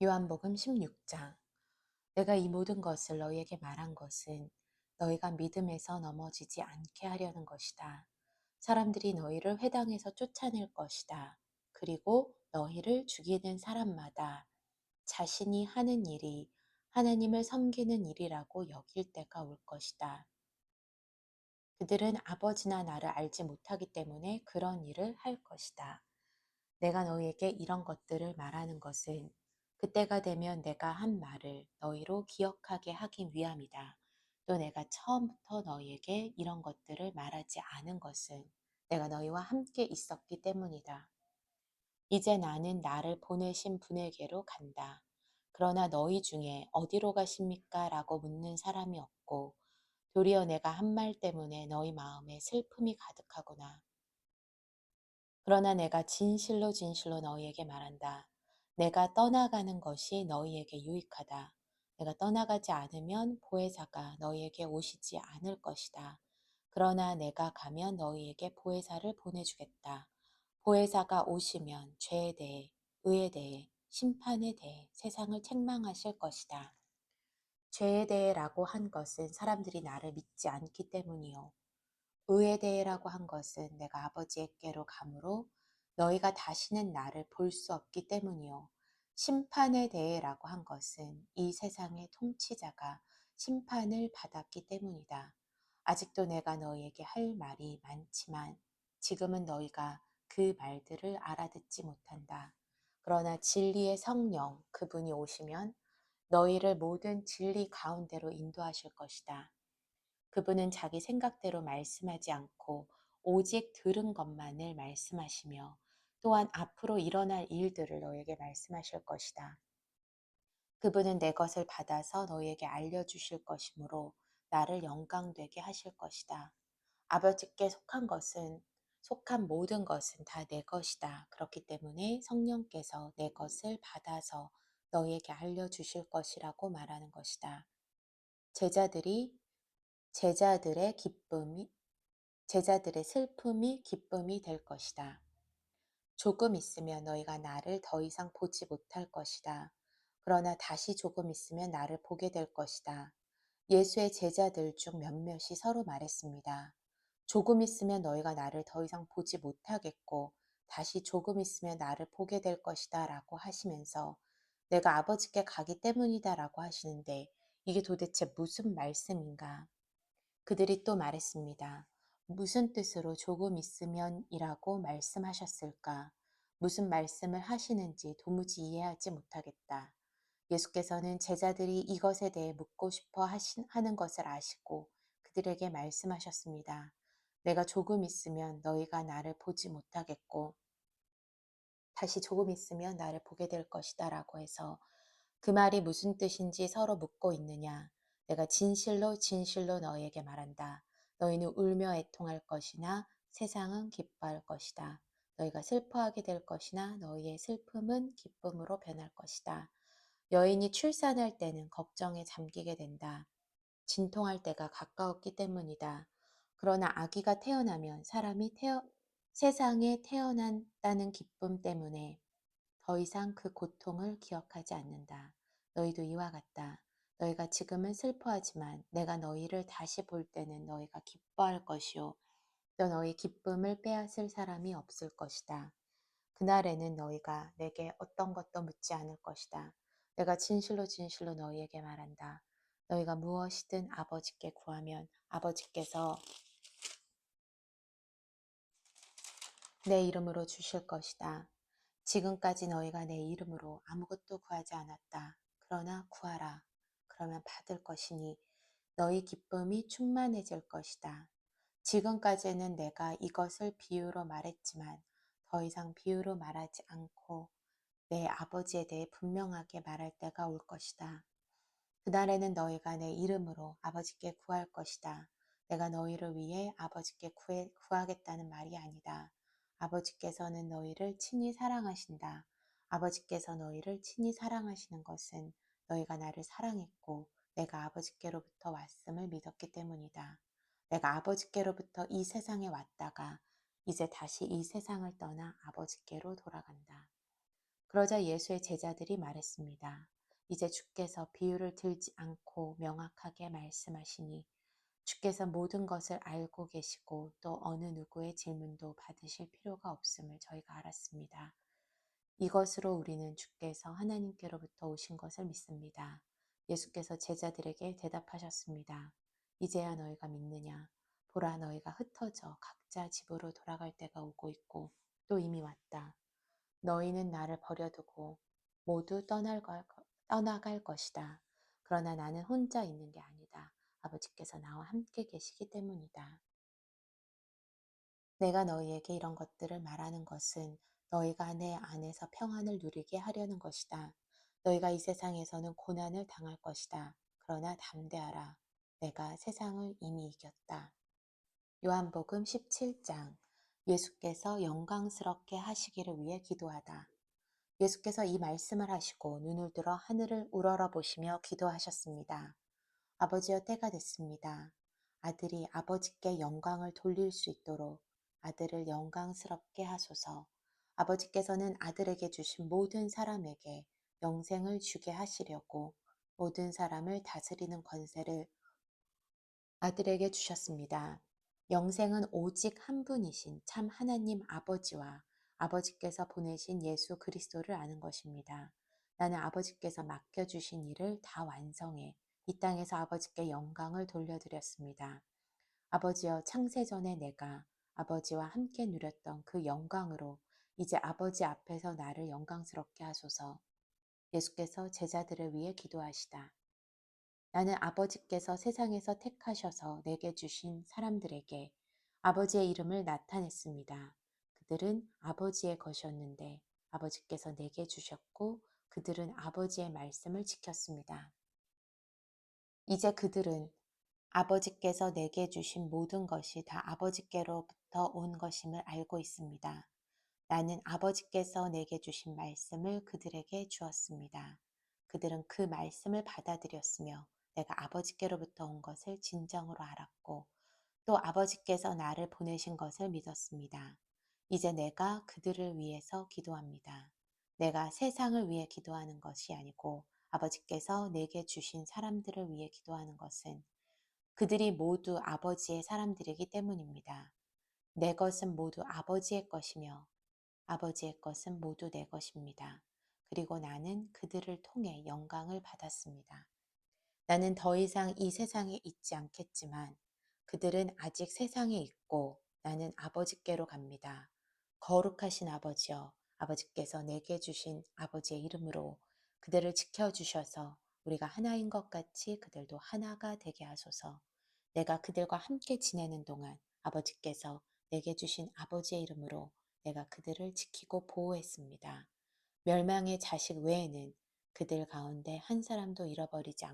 요한복음 16장. 내가 이 모든 것을 너희에게 말한 것은 너희가 믿음에서 넘어지지 않게 하려는 것이다. 사람들이 너희를 회당에서 쫓아낼 것이다. 그리고 너희를 죽이는 사람마다 자신이 하는 일이 하나님을 섬기는 일이라고 여길 때가 올 것이다. 그들은 아버지나 나를 알지 못하기 때문에 그런 일을 할 것이다. 내가 너희에게 이런 것들을 말하는 것은 그때가 되면 내가 한 말을 너희로 기억하게 하기 위함이다. 또 내가 처음부터 너희에게 이런 것들을 말하지 않은 것은 내가 너희와 함께 있었기 때문이다. 이제 나는 나를 보내신 분에게로 간다. 그러나 너희 중에 어디로 가십니까? 라고 묻는 사람이 없고 도리어 내가 한 말 때문에 너희 마음에 슬픔이 가득하구나. 그러나 내가 진실로 진실로 너희에게 말한다. 내가 떠나가는 것이 너희에게 유익하다. 내가 떠나가지 않으면 보혜사가 너희에게 오시지 않을 것이다. 그러나 내가 가면 너희에게 보혜사를 보내주겠다. 보혜사가 오시면 죄에 대해, 의에 대해, 심판에 대해 세상을 책망하실 것이다. 죄에 대해라고 한 것은 사람들이 나를 믿지 않기 때문이요. 의에 대해라고 한 것은 내가 아버지께로 가므로 너희가 다시는 나를 볼 수 없기 때문이요. 심판에 대해라고 한 것은 이 세상의 통치자가 심판을 받았기 때문이다. 아직도 내가 너희에게 할 말이 많지만 지금은 너희가 그 말들을 알아듣지 못한다. 그러나 진리의 성령 그분이 오시면 너희를 모든 진리 가운데로 인도하실 것이다. 그분은 자기 생각대로 말씀하지 않고 오직 들은 것만을 말씀하시며 또한 앞으로 일어날 일들을 너에게 말씀하실 것이다. 그분은 내 것을 받아서 너희에게 알려주실 것이므로 나를 영광되게 하실 것이다. 아버지께 속한 모든 것은 다 내 것이다. 그렇기 때문에 성령께서 내 것을 받아서 너희에게 알려주실 것이라고 말하는 것이다. 제자들이 제자들의 기쁨이 제자들의 슬픔이 기쁨이 될 것이다. 조금 있으면 너희가 나를 더 이상 보지 못할 것이다. 그러나 다시 조금 있으면 나를 보게 될 것이다. 예수의 제자들 중 몇몇이 서로 말했습니다. 조금 있으면 너희가 나를 더 이상 보지 못하겠고 다시 조금 있으면 나를 보게 될 것이다 라고 하시면서 내가 아버지께 가기 때문이다 라고 하시는데 이게 도대체 무슨 말씀인가? 그들이 또 말했습니다. 무슨 뜻으로 조금 있으면이라고 말씀하셨을까? 무슨 말씀을 하시는지 도무지 이해하지 못하겠다. 예수께서는 제자들이 이것에 대해 묻고 싶어 하는 것을 아시고 그들에게 말씀하셨습니다. 내가 조금 있으면 너희가 나를 보지 못하겠고 다시 조금 있으면 나를 보게 될 것이다 라고 해서 그 말이 무슨 뜻인지 서로 묻고 있느냐. 내가 진실로 진실로 너희에게 말한다. 너희는 울며 애통할 것이나 세상은 기뻐할 것이다. 너희가 슬퍼하게 될 것이나 너희의 슬픔은 기쁨으로 변할 것이다. 여인이 출산할 때는 걱정에 잠기게 된다. 진통할 때가 가까웠기 때문이다. 그러나 아기가 태어나면 세상에 태어난다는 기쁨 때문에 더 이상 그 고통을 기억하지 않는다. 너희도 이와 같다. 너희가 지금은 슬퍼하지만 내가 너희를 다시 볼 때는 너희가 기뻐할 것이요. 또 너희 기쁨을 빼앗을 사람이 없을 것이다. 그날에는 너희가 내게 어떤 것도 묻지 않을 것이다. 내가 진실로 진실로 너희에게 말한다. 너희가 무엇이든 아버지께 구하면 아버지께서 내 이름으로 주실 것이다. 지금까지 너희가 내 이름으로 아무것도 구하지 않았다. 그러나 구하라. 그러면 받을 것이니 너희 기쁨이 충만해질 것이다. 지금까지는 내가 이것을 비유로 말했지만 더 이상 비유로 말하지 않고 내 아버지에 대해 분명하게 말할 때가 올 것이다. 그날에는 너희가 내 이름으로 아버지께 구할 것이다. 내가 너희를 위해 아버지께 구하겠다는 말이 아니다. 아버지께서는 너희를 친히 사랑하신다. 아버지께서 너희를 친히 사랑하시는 것은 너희가 나를 사랑했고 내가 아버지께로부터 왔음을 믿었기 때문이다. 내가 아버지께로부터 이 세상에 왔다가 이제 다시 이 세상을 떠나 아버지께로 돌아간다. 그러자 예수의 제자들이 말했습니다. 이제 주께서 비유를 들지 않고 명확하게 말씀하시니 주께서 모든 것을 알고 계시고 또 어느 누구의 질문도 받으실 필요가 없음을 저희가 알았습니다. 이것으로 우리는 주께서 하나님께로부터 오신 것을 믿습니다. 예수께서 제자들에게 대답하셨습니다. 이제야 너희가 믿느냐? 보라, 너희가 흩어져 각자 집으로 돌아갈 때가 오고 있고 또 이미 왔다. 너희는 나를 버려두고 모두 떠나갈 것이다. 그러나 나는 혼자 있는 게 아니다. 아버지께서 나와 함께 계시기 때문이다. 내가 너희에게 이런 것들을 말하는 것은 너희가 내 안에서 평안을 누리게 하려는 것이다. 너희가 이 세상에서는 고난을 당할 것이다. 그러나 담대하라. 내가 세상을 이미 이겼다. 요한복음 17장. 예수께서 영광스럽게 하시기를 위해 기도하다. 예수께서 이 말씀을 하시고 눈을 들어 하늘을 우러러 보시며 기도하셨습니다. 아버지여, 때가 됐습니다. 아들이 아버지께 영광을 돌릴 수 있도록 아들을 영광스럽게 하소서. 아버지께서는 아들에게 주신 모든 사람에게 영생을 주게 하시려고 모든 사람을 다스리는 권세를 아들에게 주셨습니다. 영생은 오직 한 분이신 참 하나님 아버지와 아버지께서 보내신 예수 그리스도를 아는 것입니다. 나는 아버지께서 맡겨주신 일을 다 완성해 이 땅에서 아버지께 영광을 돌려드렸습니다. 아버지여, 창세전에 내가 아버지와 함께 누렸던 그 영광으로 이제 아버지 앞에서 나를 영광스럽게 하소서. 예수께서 제자들을 위해 기도하시다. 나는 아버지께서 세상에서 택하셔서 내게 주신 사람들에게 아버지의 이름을 나타냈습니다. 그들은 아버지의 것이었는데 아버지께서 내게 주셨고 그들은 아버지의 말씀을 지켰습니다. 이제 그들은 아버지께서 내게 주신 모든 것이 다 아버지께로부터 온 것임을 알고 있습니다. 나는 아버지께서 내게 주신 말씀을 그들에게 주었습니다. 그들은 그 말씀을 받아들였으며 내가 아버지께로부터 온 것을 진정으로 알았고 또 아버지께서 나를 보내신 것을 믿었습니다. 이제 내가 그들을 위해서 기도합니다. 내가 세상을 위해 기도하는 것이 아니고 아버지께서 내게 주신 사람들을 위해 기도하는 것은 그들이 모두 아버지의 사람들이기 때문입니다. 내 것은 모두 아버지의 것이며 아버지의 것은 모두 내 것입니다. 그리고 나는 그들을 통해 영광을 받았습니다. 나는 더 이상 이 세상에 있지 않겠지만 그들은 아직 세상에 있고 나는 아버지께로 갑니다. 거룩하신 아버지여, 아버지께서 내게 주신 아버지의 이름으로 그들을 지켜주셔서 우리가 하나인 것 같이 그들도 하나가 되게 하소서. 내가 그들과 함께 지내는 동안 아버지께서 내게 주신 아버지의 이름으로 내가 그들을 지키고 보호했습니다. 멸망의 자식 외에는 그들 가운데 한 사람도 잃어버리지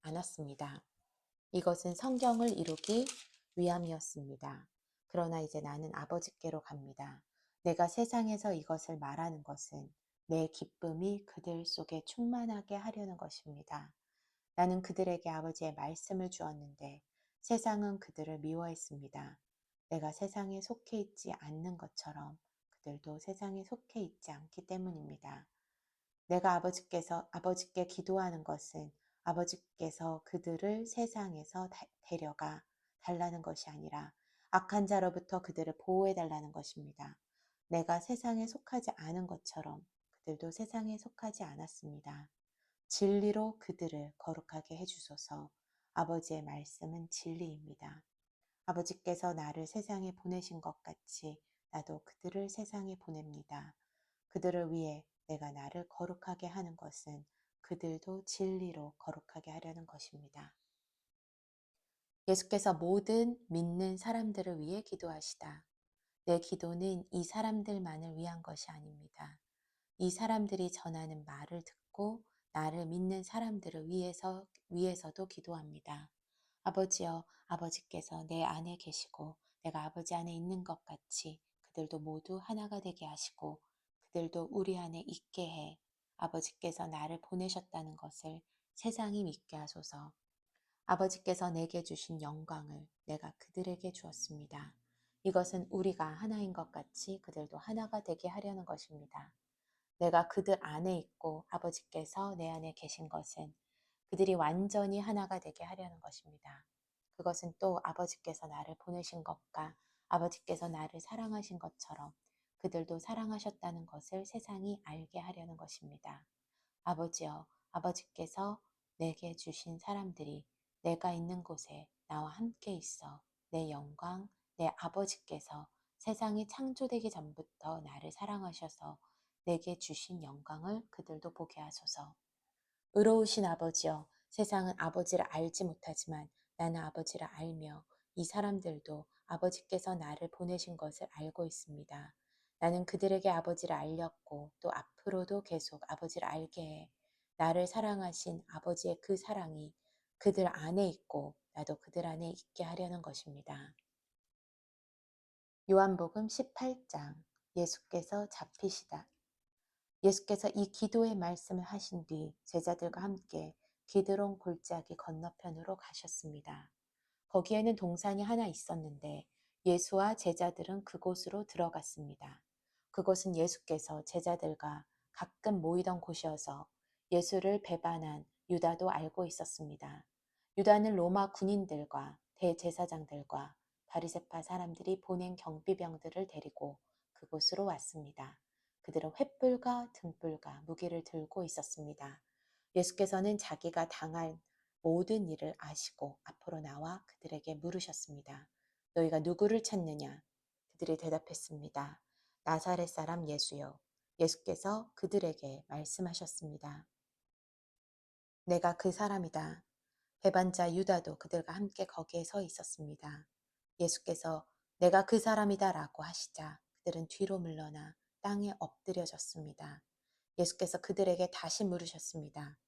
않았습니다. 이것은 성경을 이루기 위함이었습니다. 그러나 이제 나는 아버지께로 갑니다. 내가 세상에서 이것을 말하는 것은 내 기쁨이 그들 속에 충만하게 하려는 것입니다. 나는 그들에게 아버지의 말씀을 주었는데 세상은 그들을 미워했습니다. 내가 세상에 속해 있지 않는 것처럼 그들도 세상에 속해 있지 않기 때문입니다. 내가 아버지께 기도하는 것은 아버지께서 그들을 세상에서 데려가 달라는 것이 아니라 악한 자로부터 그들을 보호해 달라는 것입니다. 내가 세상에 속하지 않은 것처럼 그들도 세상에 속하지 않았습니다. 진리로 그들을 거룩하게 해주소서. 아버지의 말씀은 진리입니다. 아버지께서 나를 세상에 보내신 것 같이 나도 그들을 세상에 보냅니다. 그들을 위해 내가 나를 거룩하게 하는 것은 그들도 진리로 거룩하게 하려는 것입니다. 예수께서 모든 믿는 사람들을 위해 기도하시다. 내 기도는 이 사람들만을 위한 것이 아닙니다. 이 사람들이 전하는 말을 듣고 나를 믿는 사람들을 위해서도 기도합니다. 아버지여, 아버지께서 내 안에 계시고 내가 아버지 안에 있는 것 같이 그들도 모두 하나가 되게 하시고 그들도 우리 안에 있게 해 아버지께서 나를 보내셨다는 것을 세상이 믿게 하소서. 아버지께서 내게 주신 영광을 내가 그들에게 주었습니다. 이것은 우리가 하나인 것 같이 그들도 하나가 되게 하려는 것입니다. 내가 그들 안에 있고 아버지께서 내 안에 계신 것은 그들이 완전히 하나가 되게 하려는 것입니다. 그것은 또 아버지께서 나를 보내신 것과 아버지께서 나를 사랑하신 것처럼 그들도 사랑하셨다는 것을 세상이 알게 하려는 것입니다. 아버지여, 아버지께서 내게 주신 사람들이 내가 있는 곳에 나와 함께 있어 내 영광, 내 아버지께서 세상이 창조되기 전부터 나를 사랑하셔서 내게 주신 영광을 그들도 보게 하소서. 의로우신 아버지여, 세상은 아버지를 알지 못하지만 나는 아버지를 알며 이 사람들도 아버지께서 나를 보내신 것을 알고 있습니다. 나는 그들에게 아버지를 알렸고 또 앞으로도 계속 아버지를 알게 해. 나를 사랑하신 아버지의 그 사랑이 그들 안에 있고 나도 그들 안에 있게 하려는 것입니다. 요한복음 18장. 예수께서 잡히시다. 예수께서 이 기도의 말씀을 하신 뒤 제자들과 함께 기드론 골짜기 건너편으로 가셨습니다. 거기에는 동산이 하나 있었는데 예수와 제자들은 그곳으로 들어갔습니다. 그곳은 예수께서 제자들과 가끔 모이던 곳이어서 예수를 배반한 유다도 알고 있었습니다. 유다는 로마 군인들과 대제사장들과 바리새파 사람들이 보낸 경비병들을 데리고 그곳으로 왔습니다. 그들은 횃불과 등불과 무기를 들고 있었습니다. 예수께서는 자기가 당할 모든 일을 아시고 앞으로 나와 그들에게 물으셨습니다. 너희가 누구를 찾느냐? 그들이 대답했습니다. 나사렛 사람 예수요. 예수께서 그들에게 말씀하셨습니다. 내가 그 사람이다. 배반자 유다도 그들과 함께 거기에 서 있었습니다. 예수께서 내가 그 사람이다 라고 하시자 그들은 뒤로 물러나 땅에 엎드려졌습니다. 예수께서 그들에게 다시 물으셨습니다.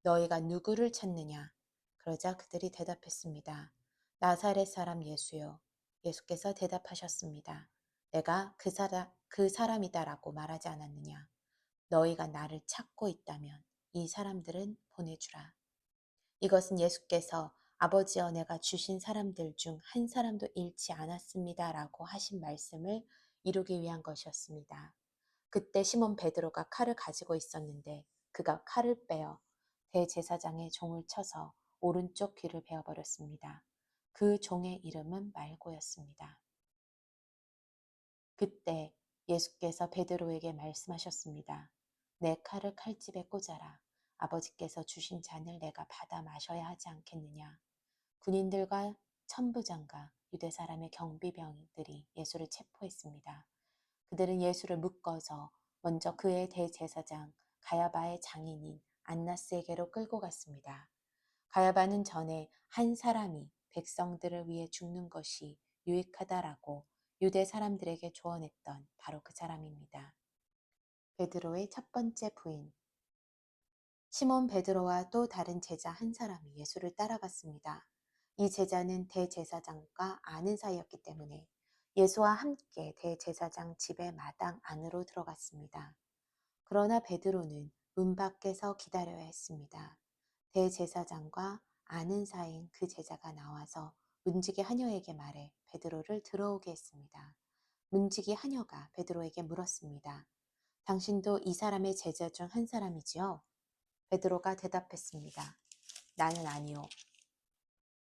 너희가 누구를 찾느냐? 그러자 그들이 대답했습니다. 나사렛 사람 예수요. 예수께서 대답하셨습니다. 내가 그 사람이다라고 말하지 않았느냐? 너희가 나를 찾고 있다면 이 사람들은 보내주라. 이것은 예수께서 아버지여 내가 주신 사람들 중 한 사람도 잃지 않았습니다. 라고 하신 말씀을 이루기 위한 것이었습니다. 그때 시몬 베드로가 칼을 가지고 있었는데 그가 칼을 빼어 대제사장의 종을 쳐서 오른쪽 귀를 베어버렸습니다. 그 종의 이름은 말고였습니다. 그때 예수께서 베드로에게 말씀하셨습니다. 내 칼을 칼집에 꽂아라. 아버지께서 주신 잔을 내가 받아 마셔야 하지 않겠느냐. 군인들과 천부장과 유대 사람의 경비병들이 예수를 체포했습니다. 그들은 예수를 묶어서 먼저 그의 대제사장 가야바의 장인인 안나스에게로 끌고 갔습니다. 가야바는 전에 한 사람이 백성들을 위해 죽는 것이 유익하다라고 유대 사람들에게 조언했던 바로 그 사람입니다. 베드로의 첫 번째 부인 시몬 베드로와 또 다른 제자 한 사람이 예수를 따라갔습니다. 이 제자는 대제사장과 아는 사이였기 때문에 예수와 함께 대제사장 집의 마당 안으로 들어갔습니다. 그러나 베드로는 문 밖에서 기다려야 했습니다. 대제사장과 아는 사이인 그 제자가 나와서 문지기 하녀에게 말해 베드로를 들어오게 했습니다. 문지기 하녀가 베드로에게 물었습니다. 당신도 이 사람의 제자 중 한 사람이지요? 베드로가 대답했습니다. 나는 아니요.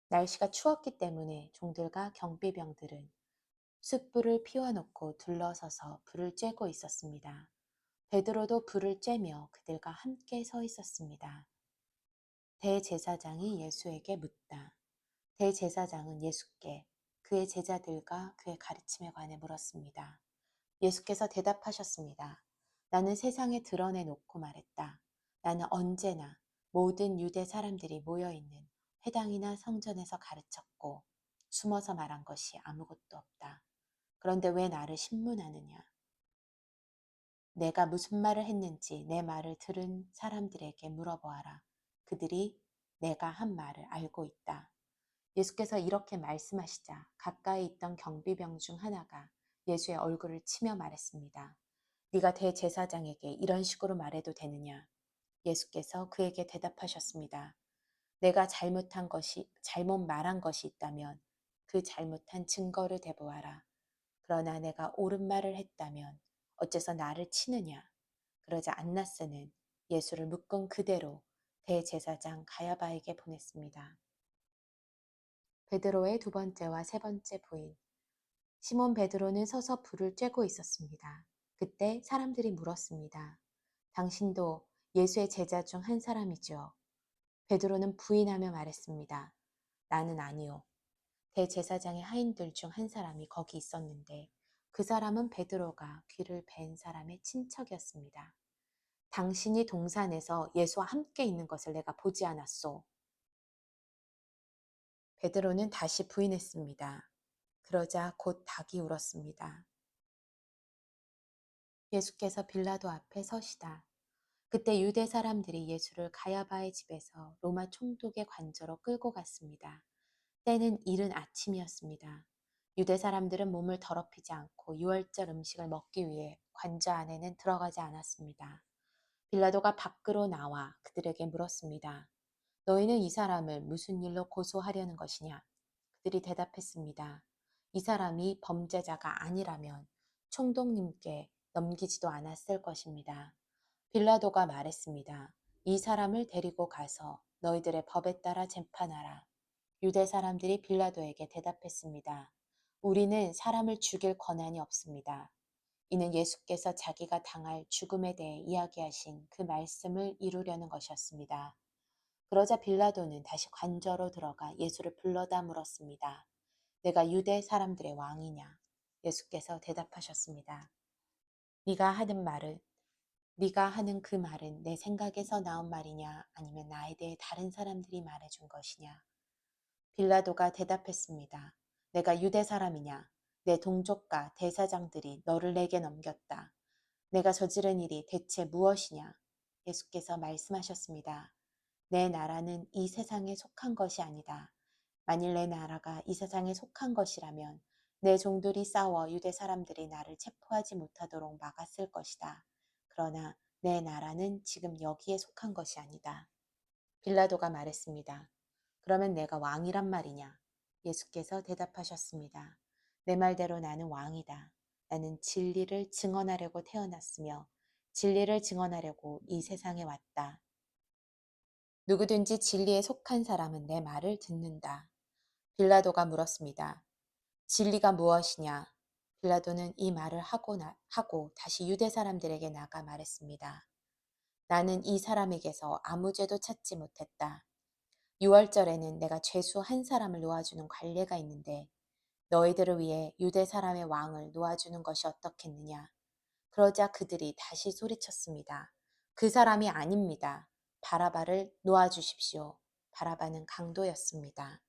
날씨가 추웠기 때문에 종들과 경비병들은 숯불을 피워놓고 둘러서서 불을 쬐고 있었습니다. 베드로도 불을 쬐며 그들과 함께 서 있었습니다. 대제사장이 예수에게 묻다. 대제사장은 예수께 그의 제자들과 그의 가르침에 관해 물었습니다. 예수께서 대답하셨습니다. 나는 세상에 드러내놓고 말했다. 나는 언제나 모든 유대 사람들이 모여있는 회당이나 성전에서 가르쳤고 숨어서 말한 것이 아무것도 없다. 그런데 왜 나를 신문하느냐? 내가 무슨 말을 했는지 내 말을 들은 사람들에게 물어보아라. 그들이 내가 한 말을 알고 있다. 예수께서 이렇게 말씀하시자 가까이 있던 경비병 중 하나가 예수의 얼굴을 치며 말했습니다. 네가 대제사장에게 이런 식으로 말해도 되느냐? 예수께서 그에게 대답하셨습니다. 내가 잘못 말한 것이 있다면 그 잘못한 증거를 대보아라. 그러나 내가 옳은 말을 했다면 어째서 나를 치느냐? 그러자 안나스는 예수를 묶은 그대로 대제사장 가야바에게 보냈습니다. 베드로의 두 번째와 세 번째 부인. 시몬 베드로는 서서 불을 쬐고 있었습니다. 그때 사람들이 물었습니다. 당신도 예수의 제자 중 한 사람이죠? 베드로는 부인하며 말했습니다. 나는 아니요. 대제사장의 하인들 중 한 사람이 거기 있었는데 그 사람은 베드로가 귀를 벤 사람의 친척이었습니다. 당신이 동산에서 예수와 함께 있는 것을 내가 보지 않았소. 베드로는 다시 부인했습니다. 그러자 곧 닭이 울었습니다. 예수께서 빌라도 앞에 서시다. 그때 유대 사람들이 예수를 가야바의 집에서 로마 총독의 관저로 끌고 갔습니다. 때는 이른 아침이었습니다. 유대 사람들은 몸을 더럽히지 않고 유월절 음식을 먹기 위해 관저 안에는 들어가지 않았습니다. 빌라도가 밖으로 나와 그들에게 물었습니다. 너희는 이 사람을 무슨 일로 고소하려는 것이냐? 그들이 대답했습니다. 이 사람이 범죄자가 아니라면 총독님께 넘기지도 않았을 것입니다. 빌라도가 말했습니다. 이 사람을 데리고 가서 너희들의 법에 따라 재판하라. 유대 사람들이 빌라도에게 대답했습니다. 우리는 사람을 죽일 권한이 없습니다. 이는 예수께서 자기가 당할 죽음에 대해 이야기하신 그 말씀을 이루려는 것이었습니다. 그러자 빌라도는 다시 관저로 들어가 예수를 불러다 물었습니다. 내가 유대 사람들의 왕이냐? 예수께서 대답하셨습니다. 네가 하는 말은 네가 하는 그 말은 내 생각에서 나온 말이냐 아니면 나에 대해 다른 사람들이 말해준 것이냐? 빌라도가 대답했습니다. 내가 유대 사람이냐? 내 동족과 대사장들이 너를 내게 넘겼다. 내가 저지른 일이 대체 무엇이냐? 예수께서 말씀하셨습니다. 내 나라는 이 세상에 속한 것이 아니다. 만일 내 나라가 이 세상에 속한 것이라면 내 종들이 싸워 유대 사람들이 나를 체포하지 못하도록 막았을 것이다. 그러나 내 나라는 지금 여기에 속한 것이 아니다. 빌라도가 말했습니다. 그러면 내가 왕이란 말이냐? 예수께서 대답하셨습니다. 내 말대로 나는 왕이다. 나는 진리를 증언하려고 태어났으며 진리를 증언하려고 이 세상에 왔다. 누구든지 진리에 속한 사람은 내 말을 듣는다. 빌라도가 물었습니다. 진리가 무엇이냐? 빌라도는 이 말을 하고 다시 유대 사람들에게 나가 말했습니다. 나는 이 사람에게서 아무 죄도 찾지 못했다. 유월절에는 내가 죄수 한 사람을 놓아주는 관례가 있는데 너희들을 위해 유대 사람의 왕을 놓아주는 것이 어떻겠느냐. 그러자 그들이 다시 소리쳤습니다. 그 사람이 아닙니다. 바라바를 놓아주십시오. 바라바는 강도였습니다.